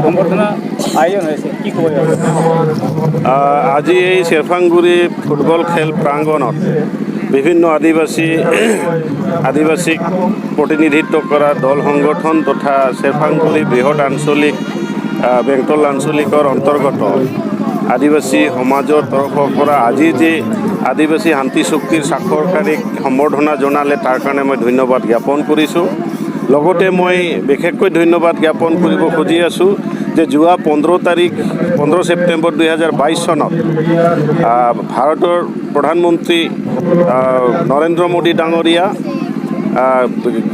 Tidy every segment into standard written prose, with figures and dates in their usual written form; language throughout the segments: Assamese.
সংবৰ্ধনা আয়োজন হয়েছে, কি খবৰ? আজি এই শেৰফাংগুড়ি ফুটবল খেল প্ৰাংগণত বিভিন্ন আদিবাসীক প্ৰতিনিধিত্ব কৰা দল সংগঠন তথা শেৰফাংগুড়ি বৃহৎ আঞ্চলিক বেংটল আঞ্চলিকৰ অন্তৰ্গত আদিবাসী সমাজৰ তৰফৰ পৰা আজি যে আদিবাসী শান্তি চুক্তিৰ স্বাক্ষৰকাৰীক সম্বৰ্ধনা জনালে তাৰ কাৰণে মই ধন্যবাদ জ্ঞাপন কৰিছোঁ। লগতে মই বিশেষকৈ ধন্যবাদ জ্ঞাপন কৰিব খুজি আছোঁ যে যোৱা 15 ছেপ্টেম্বৰ 2022 চনত ভাৰতৰ প্ৰধানমন্ত্ৰী নৰেন্দ্ৰ মোদী ডাঙৰীয়া,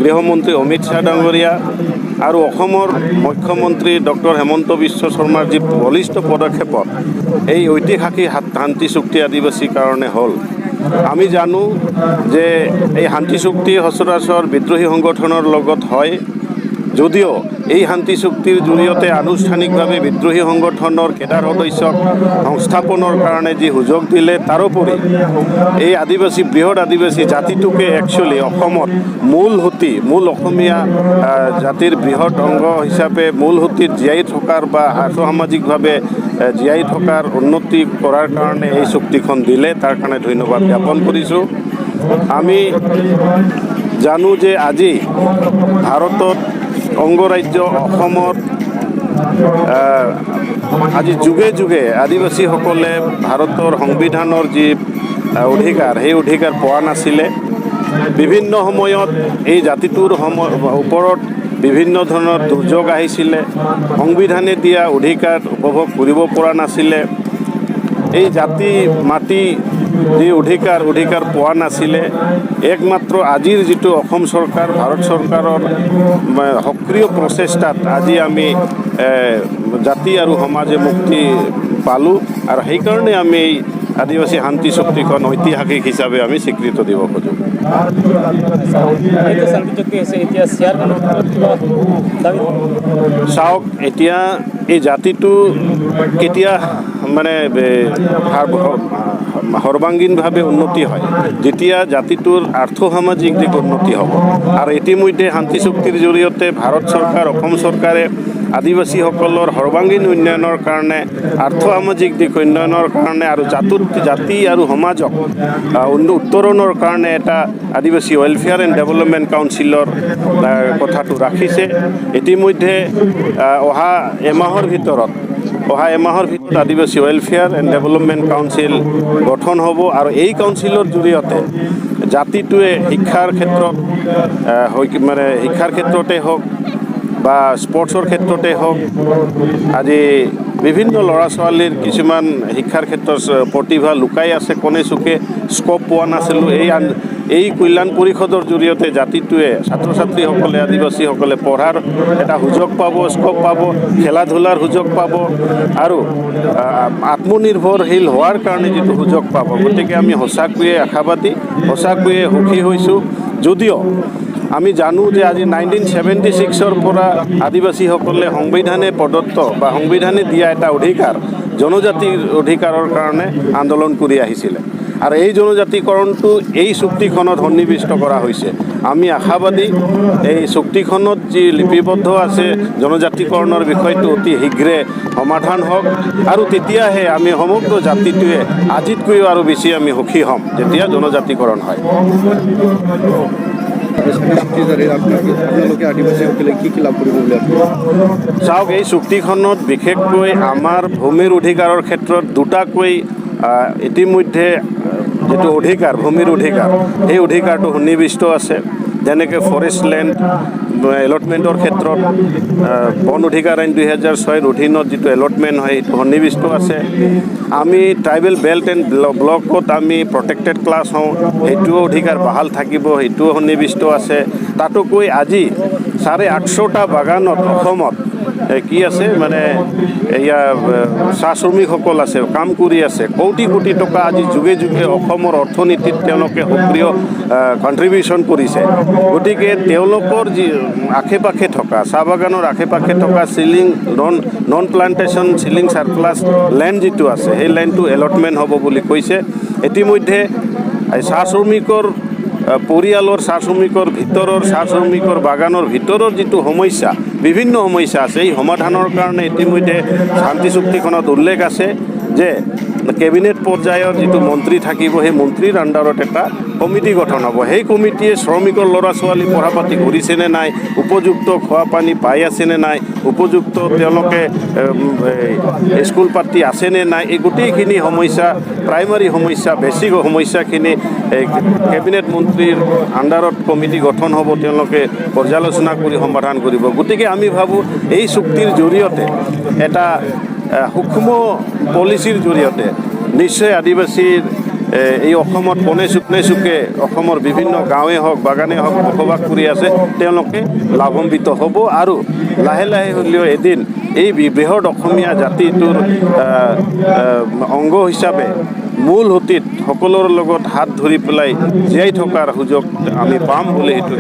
গৃহমন্ত্ৰী অমিত শ্বাহ ডাঙৰীয়া আৰু অসমৰ মুখ্যমন্ত্ৰী ডক্টৰ হেমন্ত বিশ্ব শৰ্মাৰ যি বলিষ্ঠ পদক্ষেপত এই ঐতিহাসিক শান্তি চুক্তি আদিবাসীৰ কাৰণে হ'ল। আমি জানো যে এই শান্তি চুক্তি সচৰাচৰ বিদ্ৰোহী সংগঠনৰ লগত হয়, যদিও এই শান্তি চুক্তিৰ জৰিয়তে আনুষ্ঠানিকভাৱে বিদ্ৰোহী সংগঠনৰ কেডাৰ সদস্যক সংস্থাপনৰ কাৰণে যি সুযোগ দিলে, তাৰোপৰি এই বৃহৎ আদিবাসী জাতিটোকে একচুৱেলি অসমত মূল অসমীয়া জাতিৰ বৃহৎ অংগ হিচাপে মূল সুঁতিত জীয়াই থকাৰ বা আৰ্থসামাজিকভাৱে জীয়াই থকাৰ উন্নতি কৰাৰ কাৰণে এই চুক্তিখন দিলে, তাৰ কাৰণে ধন্যবাদ জ্ঞাপন কৰিছোঁ। আমি জানো যে আজি ভাৰতত অংগৰাজ্য অসমত আজি যুগে যুগে আদিবাসীসকলে ভাৰতৰ সংবিধানৰ যি অধিকাৰ সেই অধিকাৰ পোৱা নাছিলে। বিভিন্ন সময়ত এই জাতিটোৰ ওপৰত বিভিন্ন ধৰণৰ দুৰ্যোগ আহিছিলে, সংবিধানে দিয়া অধিকাৰ উপভোগ কৰিব পৰা নাছিলে। এই জাতি মাটি যি অধিকাৰ পোৱা নাছিলে। একমাত্ৰ আজিৰ যিটো অসম চৰকাৰ, ভাৰত চৰকাৰৰ সক্ৰিয় প্ৰচেষ্টাত আজি আমি জাতি আৰু সমাজে মুক্তি পালোঁ, আৰু সেইকাৰণে আমি এই আদিবাসী শান্তি চুক্তিখন ঐতিহাসিক হিচাপে আমি স্বীকৃতি দিব খোজোঁ। চাওক, এতিয়া এই জাতিটো কেতিয়া মানে সৰ্বাংগীনভাৱে উন্নতি হয়, যেতিয়া জাতিটোৰ আৰ্থসামাজিক দিশ উন্নতি হ'ব। আৰু ইতিমধ্যে শান্তি চুক্তিৰ জৰিয়তে ভাৰত চৰকাৰ, অসম চৰকাৰে আদিবাসীসকলৰ সৰ্বাংগীন উন্নয়নৰ কাৰণে, আৰ্থসামাজিক দিশ উন্নয়নৰ কাৰণে আৰু জাতি আৰু সমাজক উত্তৰণৰ কাৰণে এটা আদিবাসী ৱেলফেয়াৰ এণ্ড ডেভেলপমেণ্ট কাউন্সিলৰ কথাটো ৰাখিছে। ইতিমধ্যে অহা এমাহৰ ভিতৰত আদিবাসী ৱেলফেয়াৰ এণ্ড ডেভেলপমেণ্ট কাউন্সিল গঠন হ'ব, আৰু এই কাউন্সিলৰ জৰিয়তে জাতিটোৱে শিক্ষাৰ ক্ষেত্ৰতে হওক বা স্পৰ্টছৰ ক্ষেত্ৰতে হওক, আজি বিভিন্ন ল'ৰা ছোৱালীৰ কিছুমান শিক্ষাৰ ক্ষেত্ৰত প্ৰতিভা লুকাই আছে, কোণে চুকে স্ক'প পোৱা নাছিলোঁ। এই কল্যাণ পৰিষদৰ জৰিয়তে জাতিটোৱে, ছাত্ৰ ছাত্ৰীসকলে, আদিবাসীসকলে পঢ়াৰ এটা সুযোগ পাব, স্ক'প পাব, খেলা ধূলাৰ সুযোগ পাব আৰু আত্মনিৰ্ভৰশীল হোৱাৰ কাৰণে যিটো সুযোগ পাব। গতিকে আমি সঁচাকৈয়ে আশাবাদী, সঁচাকৈয়ে সুখী হৈছোঁ। যদিও আমি জানো যে আজি 1976ৰ পৰা আদিবাসীসকলে সংবিধানে প্ৰদত্ত বা সংবিধানে দিয়া এটা অধিকাৰ, জনজাতিৰ অধিকাৰৰ কাৰণে আন্দোলন কৰি আহিছিলে, আৰু এই জনজাতিকৰণটো এই চুক্তিখনত সন্নিৱিষ্ট কৰা হৈছে। আমি আশাবাদী এই চুক্তিখনত যি লিপিবদ্ধ আছে জনজাতিকৰণৰ বিষয়টো অতি শীঘ্ৰে সমাধান হওক, আৰু তেতিয়াহে আমি সমগ্ৰ জাতিটোৱে আজিতকৈও আৰু বেছি আমি সুখী হ'ম যেতিয়া জনজাতিকৰণ হয়। চাওক, এই চুক্তিখনত বিশেষকৈ আমাৰ ভূমিৰ অধিকাৰৰ ক্ষেত্ৰত দুটাকৈ ইতিমধ্যে যিটো অধিকাৰ, ভূমিৰ অধিকাৰ, সেই অধিকাৰটো সন্নিৱিষ্ট আছে। যেনেকৈ ফৰেষ্ট লেণ্ড এলটমেণ্টৰ ক্ষেত্ৰত বন অধিকাৰ আইন 2006ৰ অধীনত যিটো এলটমেণ্ট হয় সেইটো সন্নিৱিষ্ট আছে। আমি ট্ৰাইবেল বেল্ট এণ্ড ব্লকত আমি প্ৰটেক্টেড ক্লাছ হওঁ, সেইটোও অধিকাৰ বাহাল থাকিব, সেইটোও সন্নিৱিষ্ট আছে। তাতোকৈ আজি 850টা বাগানত অসমত কি আছে, মানে এয়া চাহ শ্ৰমিকসকল আছে, কাম কৰি আছে, কোটি কোটি টকা আজি যুগে যুগে অসমৰ অৰ্থনীতিত তেওঁলোকে সক্ৰিয় কণ্ট্ৰিবিউশ্যন কৰিছে। গতিকে তেওঁলোকৰ যি আশে পাশে থকা চাহ বাগানৰ আশে পাশে থকা নন প্লান্টেশ্যন চিলিং চাৰ্প্লাছ লেণ্ড যিটো আছে, সেই লেণ্ডটো এলটমেণ্ট হ'ব বুলি কৈছে। ইতিমধ্যে চাহ শ্ৰমিকৰ পৰিয়ালৰ চাহ শ্ৰমিকৰ ভিতৰৰ চাহ শ্ৰমিকৰ বাগানৰ ভিতৰৰ যিটো সমস্যা, বিভিন্ন সমস্যা আছে এই সমাধানৰ কাৰণে ইতিমধ্যে শান্তি চুক্তিখনত উল্লেখ আছে যে কেবিনেট পৰ্যায়ৰ যিটো মন্ত্ৰী থাকিব সেই মন্ত্ৰীৰ আণ্ডাৰত এটা কমিটি গঠন হ'ব সেই কমিটিয়ে শ্ৰমিকৰ ল'ৰা ছোৱালী পঢ়া পাতি কৰিছেনে নাই উপযুক্ত খোৱা পানী পাই আছেনে নাই উপযুক্ত তেওঁলোকে স্কুল পাতি আছেনে নাই এই গোটেইখিনি সমস্যা প্ৰাইমাৰী সমস্যা বেছিক সমস্যাখিনি কেবিনেট মন্ত্ৰীৰ আণ্ডাৰত কমিটি গঠন হ'ব তেওঁলোকে পৰ্যালোচনা কৰি সমাধান কৰিব গতিকে আমি ভাবোঁ এই চুক্তিৰ জৰিয়তে এটা সূক্ষ্ম পলিচিৰ জৰিয়তে নিশ্চয় আদিবাসীৰ এই অসমত কোণে চুকে অসমৰ বিভিন্ন গাঁৱে হওক বাগানে হওক বসবাস কৰি আছে তেওঁলোকে লাভান্বিত হ'ব আৰু লাহে লাহে হ'লেও এদিন এই বৃহৎ অসমীয়া জাতিটোৰ অংগ হিচাপে মূল সুঁতিত সকলোৰে লগত হাত ধৰি পেলাই জীয়াই থকাৰ সুযোগ আমি পাম বুলি সেইটো